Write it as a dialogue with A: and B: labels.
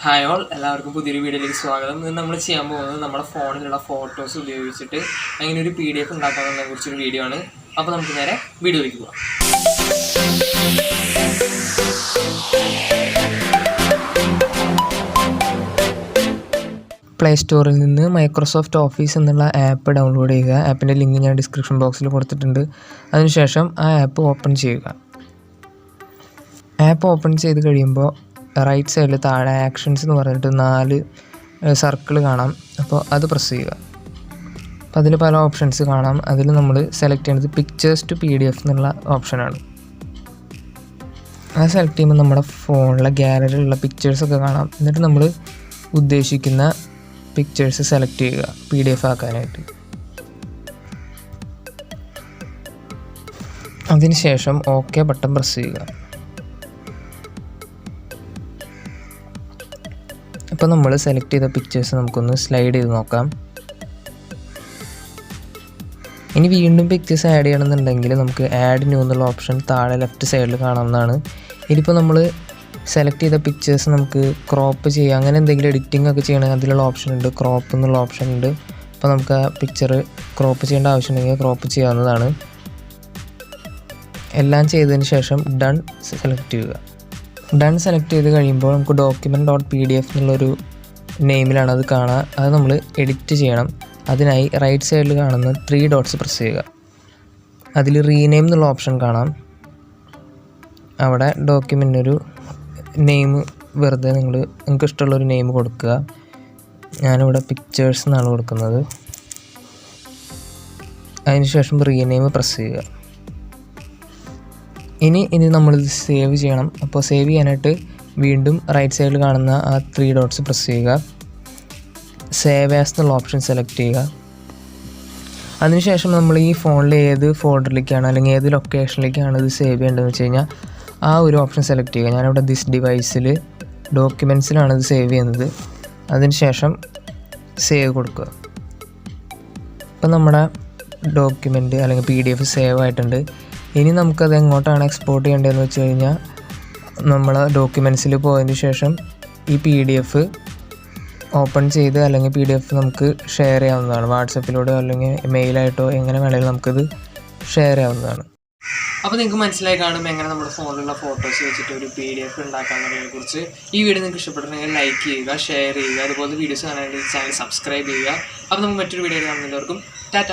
A: Hi all, എല്ലാവർക്കും പുതിയൊരു വീഡിയോയിലേക്ക് സ്വാഗതം. ഇന്ന് നമ്മൾ ചെയ്യാൻ പോകുന്നത് നമ്മുടെ ഫോണിലുള്ള ഫോട്ടോസ് ഉപയോഗിച്ചിട്ട് അങ്ങനെ ഒരു PDF ഉണ്ടാക്കാവുന്നതിനെ കുറിച്ചൊരു വീഡിയോ ആണ്. അപ്പോൾ നമുക്ക് നേരെ വീഡിയോയിലേക്ക് പോകാം. പ്ലേ സ്റ്റോറിൽ നിന്ന് മൈക്രോസോഫ്റ്റ് ഓഫീസ് എന്നുള്ള ആപ്പ് ഡൗൺലോഡ് ചെയ്യുക. ആപ്പിൻ്റെ ലിങ്ക് ഞാൻ ഡിസ്ക്രിപ്ഷൻ ബോക്സിൽ കൊടുത്തിട്ടുണ്ട്. അതിനുശേഷം ആ ആപ്പ് ഓപ്പൺ ചെയ്യുക. ആപ്പ് ഓപ്പൺ ചെയ്ത് കഴിയുമ്പോൾ റൈറ്റ് സൈഡിൽ താഴെ ആക്ഷൻസ് എന്ന് പറഞ്ഞിട്ട് 4 സർക്കിൾ കാണാം. അപ്പോൾ അത് പ്രസ് ചെയ്യുക. അപ്പോൾ അതിൽ പല ഓപ്ഷൻസ് കാണാം. അതിൽ നമ്മൾ സെലക്ട് ചെയ്യുന്നത് പിക്ചേഴ്സ് ടു PDF എന്നുള്ള ഓപ്ഷനാണ്. അത് സെലക്ട് ചെയ്യുമ്പോൾ നമ്മുടെ ഫോണിലെ ഗാലറിയിലുള്ള പിക്ചേഴ്സൊക്കെ കാണാം. എന്നിട്ട് നമ്മൾ ഉദ്ദേശിക്കുന്ന പിക്ചേഴ്സ് സെലക്ട് ചെയ്യുക PDF ആക്കാനായിട്ട്. അതിനുശേഷം ഓക്കെ ബട്ടൺ പ്രസ് ചെയ്യുക. അപ്പോൾ നമ്മൾ സെലക്ട് ചെയ്ത പിക്ചേഴ്സ് നമുക്കൊന്ന് സ്ലൈഡ് ചെയ്ത് നോക്കാം. ഇനി വീണ്ടും പിക്ചേഴ്സ് ആഡ് ചെയ്യണമെന്നുണ്ടെങ്കിൽ നമുക്ക് ആഡ് ന്യൂ എന്നുള്ള ഓപ്ഷൻ താഴെ ലെഫ്റ്റ് സൈഡിൽ കാണാവുന്നതാണ്. ഇനിയിപ്പോൾ നമ്മൾ സെലക്ട് ചെയ്ത പിക്ചേഴ്സ് നമുക്ക് ക്രോപ്പ് ചെയ്യുക, അങ്ങനെ എന്തെങ്കിലും എഡിറ്റിംഗ് ഒക്കെ ചെയ്യണമെങ്കിൽ അതിലുള്ള ഓപ്ഷൻ ഉണ്ട്, ക്രോപ്പ് എന്നുള്ള ഓപ്ഷൻ ഉണ്ട്. അപ്പോൾ നമുക്ക് ആ പിക്ചർ ക്രോപ്പ് ചെയ്യേണ്ട ആവശ്യമുണ്ടെങ്കിൽ ക്രോപ്പ് ചെയ്യാവുന്നതാണ്. എല്ലാം ചെയ്തതിന് ശേഷം ഡൺ സെലക്ട് ചെയ്യുക. ഡൺ സെലക്ട് ചെയ്ത് കഴിയുമ്പോൾ നമുക്ക് document.pdf എന്നുള്ളൊരു നെയിമിലാണ് അത് കാണുക. അത് നമ്മൾ എഡിറ്റ് ചെയ്യണം. അതിനായി റൈറ്റ് സൈഡിൽ കാണുന്ന 3 ഡോട്ട്സ് പ്രസ് ചെയ്യുക. അതിൽ റീനെയിം എന്നുള്ള ഓപ്ഷൻ കാണാം. അവിടെ ഡോക്യുമെൻ്റിനൊരു നെയിം വെറുതെ നിങ്ങൾക്ക് ഇഷ്ടമുള്ളൊരു നെയിം കൊടുക്കുക. ഞാനിവിടെ പിക്ചേഴ്സ് എന്നാണ് കൊടുക്കുന്നത്. അതിനുശേഷം റീനെയിം പ്രസ് ചെയ്യുക. ഇനി നമ്മളിത് സേവ് ചെയ്യണം. അപ്പോൾ സേവ് ചെയ്യാനായിട്ട് വീണ്ടും റൈറ്റ് സൈഡിൽ കാണുന്ന ആ 3 ഡോട്ട്സ് പ്രസ് ചെയ്യുക. സേവ് ആസ് എന്നുള്ള ഓപ്ഷൻ സെലക്ട് ചെയ്യുക. അതിനുശേഷം നമ്മൾ ഈ ഫോണിൽ ഏത് ഫോൾഡറിലേക്കാണ് അല്ലെങ്കിൽ ഏത് ലൊക്കേഷനിലേക്കാണ് ഇത് സേവ് ചെയ്യേണ്ടതെന്ന് വെച്ച് കഴിഞ്ഞാൽ ആ ഒരു ഓപ്ഷൻ സെലക്ട് ചെയ്യുക. ഞാനിവിടെ ദിസ് ഡിവൈസിൽ ഡോക്യുമെൻറ്റ്സിലാണ് ഇത് സേവ് ചെയ്യുന്നത്. അതിനുശേഷം സേവ് കൊടുക്കുക. അപ്പോൾ നമ്മുടെ ഡോക്യുമെൻറ്റ് അല്ലെങ്കിൽ PDF സേവ് ആയിട്ടുണ്ട്. ഇനി നമുക്കത് എങ്ങോട്ടാണ് എക്സ്പോർട്ട് ചെയ്യേണ്ടതെന്ന് വെച്ച് കഴിഞ്ഞാൽ നമ്മൾ ഡോക്യുമെൻറ്റ്സിൽ പോയതിന് ശേഷം ഈ PDF ഓപ്പൺ ചെയ്ത് അല്ലെങ്കിൽ PDF നമുക്ക് ഷെയർ ചെയ്യാവുന്നതാണ്. വാട്സപ്പിലൂടെ അല്ലെങ്കിൽ മെയിലായിട്ടോ എങ്ങനെ വേണമെങ്കിലും നമുക്കത് ഷെയർ ചെയ്യാവുന്നതാണ്. അപ്പോൾ നിങ്ങൾക്ക് മനസ്സിലായി കാണും എങ്ങനെ നമ്മുടെ ഫോണിലുള്ള ഫോട്ടോസ് വെച്ചിട്ട് ഒരു PDF ഉണ്ടാക്കാമെന്നതിനെ കുറിച്ച്. ഈ വീഡിയോ നിങ്ങൾക്ക് ഇഷ്ടപ്പെട്ടിട്ടുണ്ടെങ്കിൽ ലൈക്ക് ചെയ്യുക, ഷെയർ ചെയ്യുക. അതുപോലെ വീഡിയോസ് കാണാനായിട്ട് ചാനൽ സബ്സ്ക്രൈബ് ചെയ്യുക. അപ്പോൾ നമുക്ക് മറ്റൊരു വീഡിയോ കാണുന്നവർക്കും ടാറ്റ.